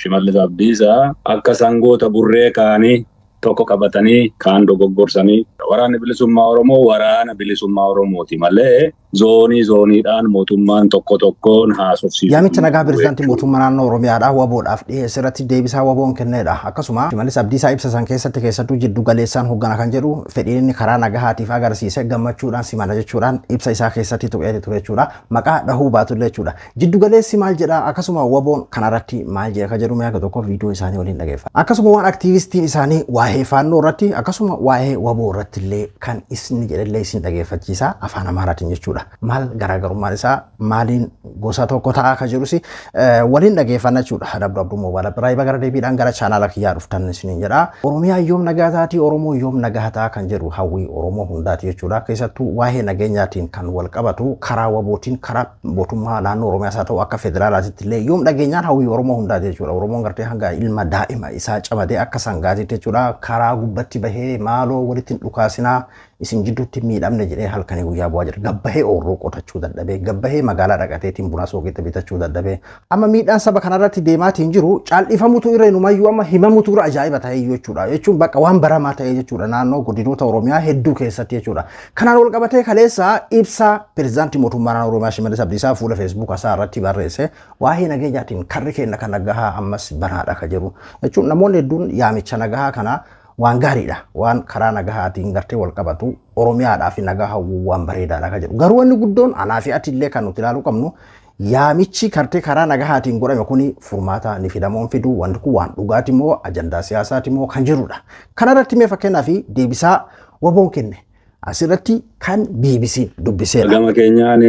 Shimallis Abdiisaa akka sangoota burree kaanii tokko qabatanii kaan dogoggorsanii waraana bilisummaa Oromoo waraana bilisummaa Oromooti malee zooniidhaan mootummaan tokkoon haasofsiisu. Yaamicha nagaa pirezidaantii mootummaa naannoo Oromiyaadhaa waboodhaaf dhiyeesse irratti deebisaa waboon kennedha. Akkasuma Shimallis Abdiisaa ibsa san keessattuu jiddu galeessaan hoggana kan jedhu fedhiin inni karaa nagahaatiif agarsiise gammachuudhaan simana jechuudhaan ibsa isaa keessatti tuqeeti ture jechuudha. Maqaa dhahuu baatullee jechuudha. Jiddu galeessi maal jedha akkasuma waboon kanarratti maal jedha ka jedhu meeqa tokko viidiyoo isaanii waliin dhageeffa. Akkasuma waan aktiivistiin isaanii waa'ee faannoo irratti akkasuma waa'ee waboo irratti illee kan isni jedhallee isin dhageeffachiisa afaan Amaaraatiin jechuudha. Maal garaagarummaan isaa maaliin gosa tokko ta'a ka jedhus waliin dhageeffanna jechuudha. Dabdu Abduu Moobaala Biraayiba gara deebiidhaan gara chaanaala kiyyaa dhuftan isiniin jedha. Oromiyaa yoom nagaa taati Oromoo yoom nagaa ta'a kan jedhu hawwii Oromoo hundaati jechuudha. Keessattuu waa'ee nageenyaatiin kan wal qabatu karaa wabootiin karaa mootummaa naannoo Oromiyaas haa ta'u akka federaalaatitti illee yoom dhageenyaan hawwii Oromoo hundaati jechuudha. Oromoon gartee hanga ilma daa'ima isaa camadee akka sangaatitti jechuudha. Karaa gubbatti bahee maaloo walitti dhukaasinaa isin jidduutti miidhamne jedhee halkanii guyyaa bu'aa jira. Gabbahee oorruu qotachuu dadhabee gabbahee magaalaa dhaqateetiin buna sooqitti bitachuu dadhabee amma miidhaan saba kanarratti deemaatiin jiru caal'ifamutu irra inumayyuu amma himamutu irra ajaa'iba ta'ee jechuudha. Jechuun bakka waan baramaa ta'ee jechuudha naannoo godinoota Oromiyaa hedduu keessatti jechuudha. Kanaan wal qabatee kaleessa ibsa pirezidaantii mootummaa naannoo Oromiyaa Shimallis Abdiisaa fuula feesbuuka isaa irratti barreesse waa'ee nageenyaatiin karri keenya kan nagahaa ammas banaadha ka jedhu jechuun namoonni hedduun yaamicha nagahaa kana waan gaariidha waan karaa nagahaatiin gartee wal qabatu Oromiyaadhaa fi nagahaa waan bareedaadha ka jedhu garuu wanni guddoon anaa fi ati illee kan nuti ilaaluu qabnu yaamichi kartee karaa nagahaatiin godhame kuni furmaata ni fidamoon fidu wanti kun waan dhugaati moo ajandaa siyaasaati moo kan jirudha kanarratti mee fakkeenyaaf deebisaa waboon kenne asirratti kan BBC dubbiseera. Gama keenyaan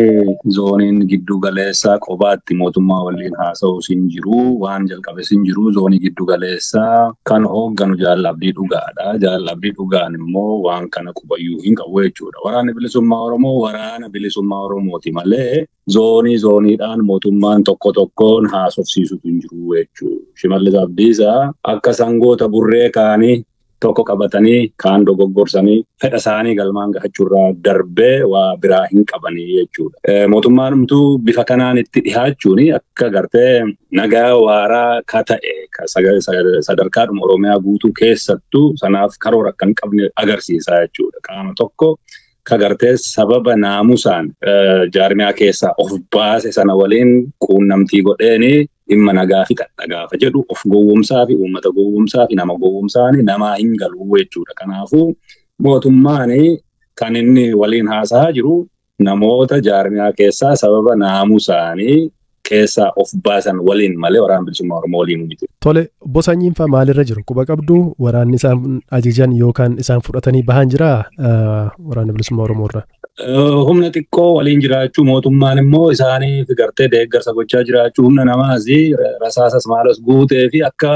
zooniin giddu galeessaa qobaatti mootummaa waliin haasa'u sin jiru waan jalqabe sin jiru zoonii giddu galeessaa kan hoogganu Jaal-Abdii Dhugaadha. Jaal-Abdii Dhugaan immoo waan kana qubayyuu hin qabu jechuudha. Waraanni bilisummaa Oromoo waraana bilisummaa Oromooti malee zooniidhaan mootummaan tokkoon haasofsiisutu hin jiru jechuudha. Shimallis Abdiisaa akka sangoota burree kaanii tokko qabatanii kaan dogoggorsanii fedha isaanii galmaan gahachuurraa darbee waa biraa hin qabanii jechuudha. Mootummaanumtuu bifa kanaan itti dhihaachuun akka gartee nagaa waaraa ka ta'e sadarkaadhuma Oromiyaa guutuu keessattuu sanaaf karoora akka hin qabne agarsiisa jechuudha. Qaama tokko ka gartee sababa naamusaan jaarmiyaa keessaa of baase sana waliin quunnamtii godheeni dhimma nagaa fi gaafa jedhu of gowwomsaa fi uummata gowwomsaa fi nama gowwomsaani namaa hin galu jechuudha. Kanaafuu mootummaan kan inni waliin haasa'aa jiru namoota jaarmiyaa keessaa sababa naamusaanii keessaa of baasan waliin malee waraana bilisummaa Oromoo waliin miti. Tole bosanyiin fa'aa maalirra jiru? Quba qabdu waraanni isaan ajajan yookaan isaan fudhatanii bahan jiraa waraana bilisummaa Oromoo irraa? Humna xiqqoo waliin jiraachuu mootummaan immoo isaanii gartee deeggarsa gochaa jiraachuu humna namaas rasaasas maalas guutee fi akka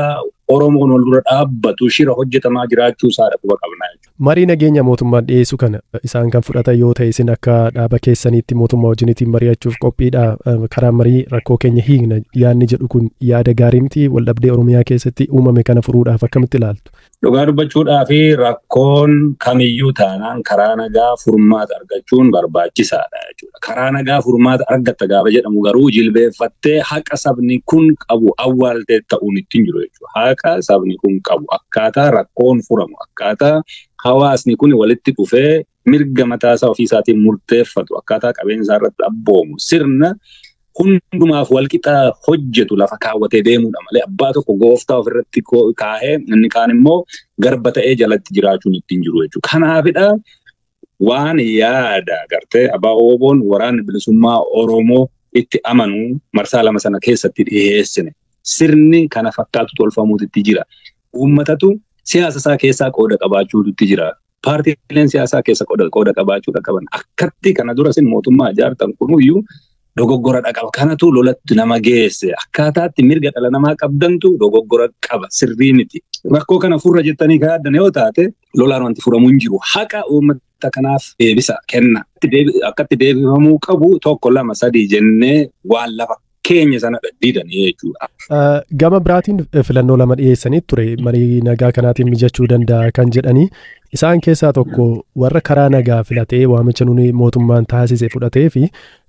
Oromoon wal dura dhaabbatu shira hojjetamaa jiraachuu isaadha quba qabnaa jechuudha. Marii nageenya mootummaan dhiyeessu kana isaan kan fudhatan yoo ta'e isin akka dhaaba keessaniitti mootummaa wajjiniitiin mari'achuuf qophiidha karaa marii rakkoo keenya hiikna yaadni jedhu kun yaada gaarii miti waldhabdee Oromiyaa keessatti uumame kana furuudhaaf akkamitti ilaaltu? Dhugaa dubbachuudhaa fi rakkoon kamiyyuu taanaan karaa nagaa furmaata argachuun barbaachisaadha jechuudha. Karaa nagaa furmaata argatta gaafa jedhamu garuu jilbeeffattee haqa sabni kun qabu awwaaltee ta'uun ittiin jiru jechuudha. Haqa sabni kun qabu akkaataa rakkoon furamu akkaataa hawaasni kun walitti dhufee mirga mataasaa ofiisaatiin murteeffatu akkaataa qabeenyaa irratti abboomu sirna hundumaaf walqixa hojjetu lafa kaawwatee deemuudha malee abbaa tokko gooftaa ofirratti kaahee inni kaan immoo garba ta'ee jalatti jiraachuun ittiin jiru jechuudha. Kanaafidha waan yaada gartee abbaa Oboon waraanni bilisummaa Oromoo itti amanu marsaa lama sana keessatti dhiyeessine. Sirni kana fakkaatu tolfamuutti jira. Uummatatu siyaasa isaa keessaa qooda qabaachuutti jira. Paartiileen siyaasaa keessa qooda qabaachuudha qaban. Akkatti kana dura sin mootummaa ijaartan kunuyyuu dogoggora qaba. Kanatu lolatti nama geesse. Akkaataatti mirga dhala namaa qabdantu dogoggora qaba. Sirrii miti. Rakkoo kana furra jettanii kaa'addan yoo taate lolaan wanti furamuu hin jiru. Haqa uummata kanaaf deebisa kenna. Akkatti deebifamuu qabu tokko lama sadii jennee waan lafa keenya sana didanii jechuudha. Gama biraatiin filannoo lama dhiyeessanii ture marii nagaa kanaatiin mijachuu danda'a kan jedhanii isaan keessaa tokko warra karaa nagaa filatee waamicha nuni mootummaan taasise fudhatee fi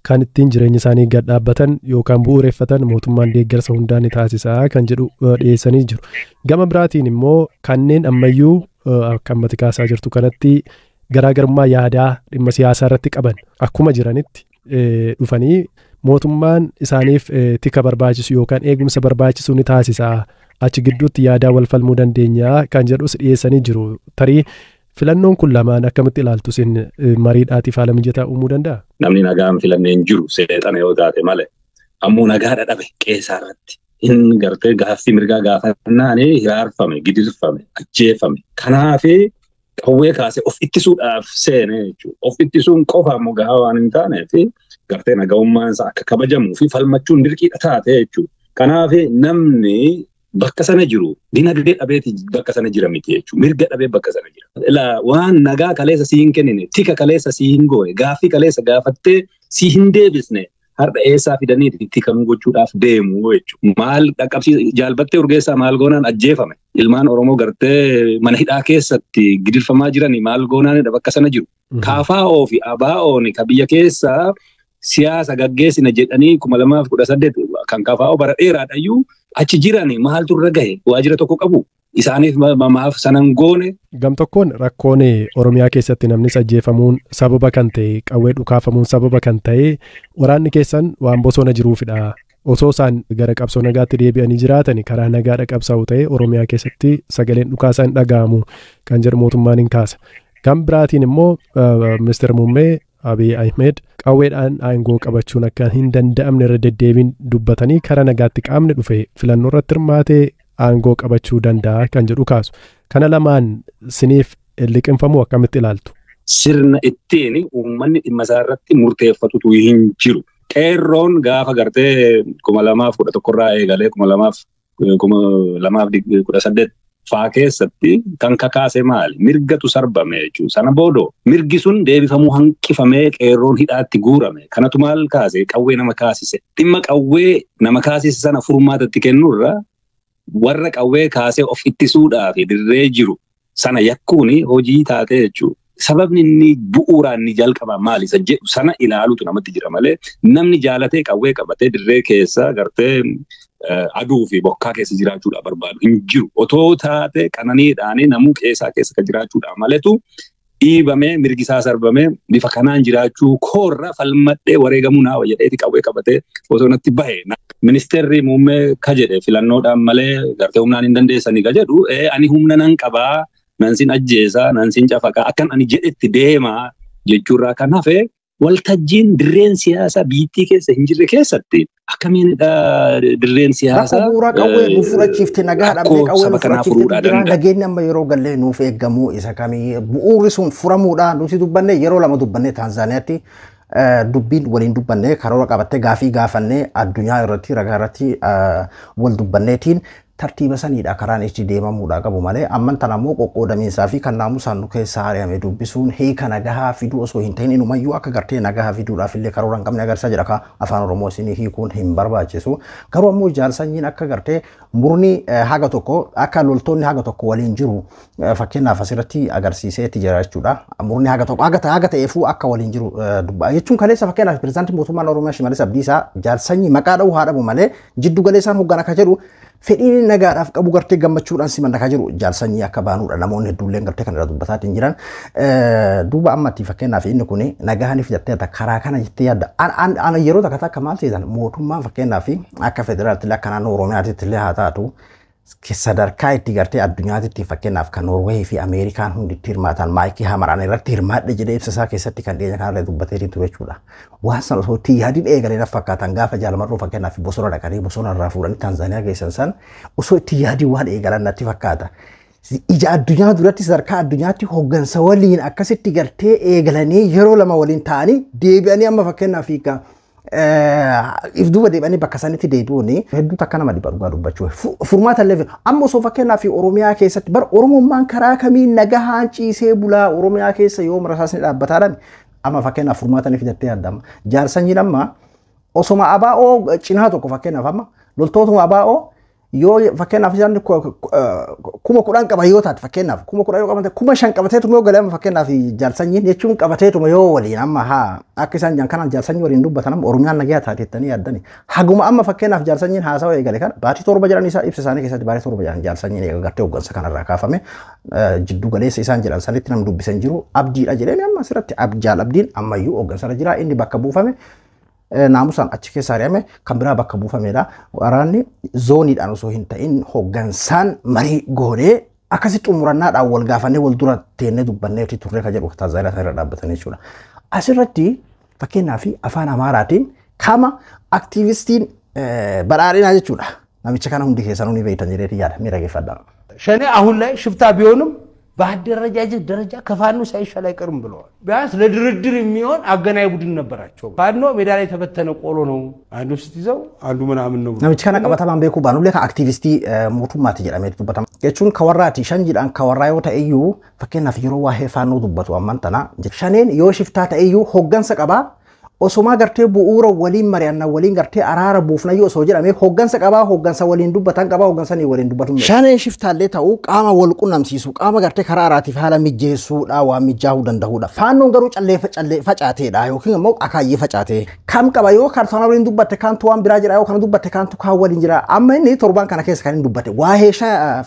kan ittiin jireenya isaanii gad dhaabbatan yookaan bu'uureffatan mootummaan deeggarsa hundaan ni taasisaa kan jedhu dhiyeessanii jiru. Gama biraatiin immoo kanneen ammayyuu akka ammati kaasaa jirtu kanatti garaagarummaa yaadaa dhimma siyaasaa irratti qaban akkuma jiranitti dhufanii mootummaan isaaniif tika barbaachisu yookaan eegumsa barbaachisu ni taasisaa achi gidduutti yaadaa wal falmuu dandeenyaa kan jedhus dhiyeessanii jiru. Tarii filannoon kun lamaan akkamitti ilaaltu isin mariidhaatiif haala mijataa uumuu danda'a? Namni nagaan filannee hin jiru seexana yoo taate malee ammoo nagaa dhabe qeessaa irratti inni gartee gaaffii mirgaa gaafannaan hiraarfame gidirfame ajjeefame kanaaf qawwee kaasee of ittisuudhaaf seene jechuudha. Of ittisuun qofa ammoo gahaa waan hin taaneef gartee nagahummaan isaa akka kabajamuu fi falmachuun dirqiidha taate jechuudha. Kanaaf namni bakka sana jiru dinagdee dhabeeti bakka sana jira miti jechuudha. Mirga dhabee bakka sana jira. Waan nagaa kaleessa sii hin kennine tika kaleessa sii hin goone gaaffii kaleessa gaafattee sii hin deebisne har'a eessaa fidanii tika nu gochuudhaaf deemu jechuudha. Maal dhaqqabsii jaalbattee urgeessaa maal goonaan ajjeefame. Ilmaan Oromoo gartee mana hidhaa keessatti gidirfamaa jiranii maal goonaanidha bakka sana jiru. KFO fi ABO'n ka biyya keessaa siyaasa gaggeessina jedhanii 2018 kan KFO bara dheeraadhayyuu achi jiranii maaltu irra gahe waajjira tokko qabu. Isaaniif maaf sanan goone. Gam tokkoon rakkoon Oromiyaa keessatti namni ajjeefamuun sababa kan ta'e qawwee dhukaafamuun sababa kan ta'e waraanni keessan waan bosona jiruufidha. Osoo isaan gara qabsoo nagaatti deebi'anii jiraatanii karaa nagaadha qabsaa'u ta'e Oromiyaa keessatti sagaleen dhukaasaa hin dhaga'amu kan jedhu mootummaan hin kaasa. Kan biraatiin immoo Ministeera Muummee Abiy Ahmed qawweedhaan aangoo qabachuun akka hin danda'amne irra deddeebiin dubbatanii karaa nagaatti qaamni dhufe filannoo irratti hirmaatee aangoo qabachuu danda'a kan jedhu kaasu. Kana lamaan siniif liqinfamuu akkamitti ilaaltu? Sirna ittiin uummanni dhimma isaa irratti murteeffatutu hin jiru. Qeerroon gaafa gartee 2011 irraa eegalee 2018 faa keessatti kan kakaase maali? Mirgatu sarbame jechuudha. Sana boodoo mirgi sun deebifamuu hanqifamee qeerroon hidhaatti guurame. Kanatu maal kaase? Qawwee nama kaasise. Dhimma qawwee nama kaasise sana furmaatatti kennurra warra qawwee kaasee of ittisuudhaaf dirree jiru sana yakkuun hojii taate jechuudha. Sababni inni bu'uuraan ni jalqaba maali? Isa jedhu sana ilaaluutu namatti jira malee namni jaalatee qawwee qabatee dirree keessa gartee aduu fi bokkaa keessa jiraachuudhaaf barbaadu hin jiru. Otoo taate qananiidhaan namuu qeessaa keessa kan jiraachuudhaaf maletu dhiibamee mirgisaa sarbamee bifa kanaan jiraachuu koorra falmadhee wareegamuu naa jedheeti qawwee qabatee otoo natti bahe. Ministeerri muummee ka jedhe filannoodhaan malee gartee humnaan hin dandeessanii ka jedhu ani humna nan qabaa nan sin ajjeesaa nan sin cafaqaa akkan ani jedhetti deemaa jechuurraa kan hafe waltajjiin dirreen siyaasaa biyyattii keessa hin jirre keessatti akkamiinidha dirreen siyaasaa Rakko bu'uuraa qawwee nuuf fudhachiifte nagaa dhabdee qawwee nuuf fudhachiifte jira nageenyi amma yeroo gallee nuuf eeggamuu isa kamii bu'uurri sun furamuudha nuti dubbanne yeroo lama dubbanne Taanzaaniyaatti dubbiin waliin dubbanne karoora qabattee gaafii gaafannee addunyaa irratti ragaa irratti wal dubbanneetiin tartiiba saniidha karaan itti deemamuudha qabu malee amman tan ammoo qoqqoodamiinsaa fi kan naamusaan nu keessa hari'ame dubbisuun hiika nagahaa fiduu osoo hin ta'in inumayyuu akka gartee nagahaa fiduudhaaf illee karoora hin qabne agarsiisa jedha afaan Oromoo isinii hiikuun hin barbaachisu garuu ammoo jaalsanyiin akka gartee murni haga tokko akka loltoonni haga tokko waliin jiru fakkeenyaaf asirratti agarsiiseetti jira jechuudha murni haga tokko haga ta'eefuu akka waliin jiru dubba jechuun kaleessa fakkeenyaaf pirezidaantii mootummaan Oromiyaa Shimallis Abdiisaa jaalsanyii maqaa dha'uu haa dhabu malee jiddu galeessaan hoggan akka jedhu fedhiin nagaadhaaf qabu gartee gammachuudhaan simanna ka jiru jaalsanyii akka baanuudha namoonni hedduulleen gartee kan irra dubbataatiin jiran duuba ammatti fakkeenyaaf inni kun nagaaniif jettee karaa kana jettee yaadda ana yeroo takka takka maal seetan mootummaan fakkeenyaaf akka federaalitti akka naannoo Oromiyaatti illee haa taatu sadarkaa itti gartee addunyaatti fakkeenyaaf kan Noorweey fi Ameerikaan hundi itti hirmaatan maayikii hamaraan irratti hirmaadhe jedhee ibsasaa keessatti kan dhiyeenya kanarra dubbatee ture jechuudha. Waan sana osoo itti yaadiin eegalee fakkaatan gaafa jaalamarroo fakkeenyaaf bosona dhaqanii bosona irraa fuudhanii Taanzaaniyaa geessan san osoo itti yaadiin waan eegalan natti fakkaata. Ija addunyaa duratti sadarkaa addunyaatti hoggansa waliin akkasitti gartee eegalanii yeroo lama waliin ta'anii deebi'anii amma fakkeenyaaf hiika if duuba deebi'anii bakka sanitti deebi'uuni hedduu takka nama dhiba dubbachuu furmaata illee amma osoo fakkeenyaaf Oromiyaa keessatti bar Oromummaan karaa kamiin nagahaan ciisee bulaa Oromiyaa keessa yoo marasaasni dhaabbataadhaan amma fakkeenyaaf furmaataniif jettee yaadama jaarsanyiin amma osoma ABO cinaa tokko fakkeenyaaf amma loltootuma ABO yoo fakkeenyaaf isaan kuma kudhan qaba yoo taate fakkeenyaaf kuma kudhan yoo qabate kuma shan qabateetuma yoo galee fakkeenyaaf jaalsanyiin jechuun qabateetuma yoo waliin amma haa akka isaan jaan kana jaalsanyii waliin dubbatan amma Oromiyaan nagaa taateettanii yaaddani haguma amma fakkeenyaaf jaalsanyiin haasawa eegale kana baatii torba jedhan isaa ibsa isaanii keessatti baatii torba jedhan jaalsanyiin eegagartee hooggansa kanarraa kaafame jiddu galeessa isaan jedhan sanitti nam dubbisan jiru abdiidha jedheen amma asirratti jaal abdiin ammayyuu hooggansarra jira inni bakka buufame naamusaan achi keessa ari'ame kan biraa bakka buufameedha. Waraanni zooniidhaan osoo hin ta'in hooggansaan marii goonee akkasitti xumurannaadhaan wal gaafannee wal dura teennee dubbannee turre kan jedhu taazaayiraa isaa irra dhaabbatanii jechuudha. Asirratti fakkeenyaaf afaan Amaaraatiin kama aktiivistiin badhaadhinaa jechuudha. Namicha kana hundi keessanuu ni beektan jedhee yaada miidhageeffadha. Shani አሁን ላይ ሽፍታ ቢሆንም በአደረጃጀት ደረጃ ከፋኖ ሳይሻል አይቀርም ብለዋል። ቢያንስ ለድርድር የሚሆን አገናኝ ቡድን ነበራቸው። ፋኖ ሜዳ ላይ ተበተነ ቆሎ ነው አንዱ ስትይዘው አንዱ ምናምን ነው። ነምች kana qabataman beeku baanu leeka aktivistii mootummaati jedhamee dubbatamu. Jechuun kawarraati shan jedhan kawarraa yoo ta'eyyuu fakkeenyaaf yeroo waa'ee faannoo dubbatu amman tana shaneen yoo shiftaa ta'eyyuu hooggansa qabaa osoma gartee bu'uura waliin mari'anna waliin gartee araara buufna yoo osoo jedhame hooggansa qabaa hooggansa waliin dubbatan qabaa hooggansa ni waliin dubbatu shaneen shiftaallee ta'uu qaama wal qunnamsiisu qaama gartee karaa araatiif haala mijjeessuudha waan mijaahuu danda'uudha faannoon garuu callee facaateedha yookiin immoo akaayyee facaatee kam qaba yoo kartoona waliin dubbatte kantu waan biraa jira yoo kana dubbatte kantu kaan waliin jira amma inni torban kana keessa kan hin dubbatte waa'ee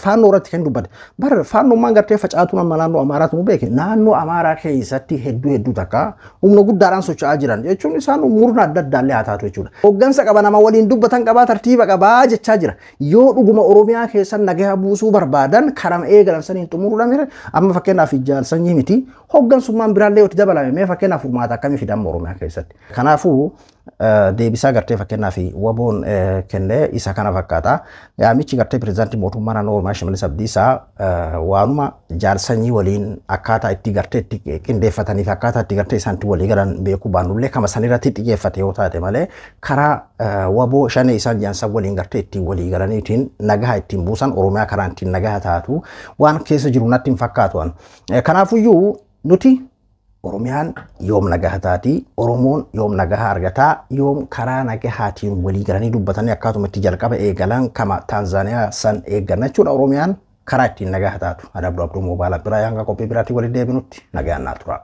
faannoo irratti kan dubbatte bar faannoommaan gartee facaatuun amma naannoo Amaaraatu nu beeke naannoo Amaaraa keessatti hedduu takka humna guddaadhaan socho'aa jiran jechuun isaan murna adda addaallee haa taatu jechuudha. Hooggansa qaba nama waliin dubbatan qabaa tartiiba qabaa jechaa jira. Yoo dhuguma Oromiyaa keessa nagaa buusuu barbaadan karama eegalan saniin xumuruudhaan mire amma fakkeenyaaf jaalsanyii miti hooggansummaan biraallee itti dabalame mee fakkeenyaaf furmaata akkamii fidama Oromiyaa keessatti. Kanaafuu deebisaa gartee fakkeenyaaf waboon kennee isa kana fakkaata. Yaamichi gartee pirezidaantii mootummaa naannoo Oromiyaa Shimallis Abdiisaa waanuma jaalsanyii waliin akkaataa itti gartee itti qindeeffatanii fi akkaataa itti gartee isaanitti walii galan beekuu baannullee kama sanirratti xiyyeeffate yoo taate malee karaa waboo shanee isaan jaansan waliin gartee ittiin walii galaniitiin nagaa ittiin buusan Oromiyaa karaan ittiin nagaa taatu waan keessa jiru natti hin fakkaatu. Kanaafuyyuu nuti Oromiyaan yoom nagaa taati Oromoon yoom nagaa argataa yoom karaa nagahaatiin walii galanii dubbatanii akkaatuma itti jalqaba eegalan kama Taanzaaniyaa san eegganna jechuudha Oromiyaan karaa ittiin nagaa taatu. Adabdu Abduu Moobaala biraa hanga qophii biraatii waliin deebinutti nagaan naa tura.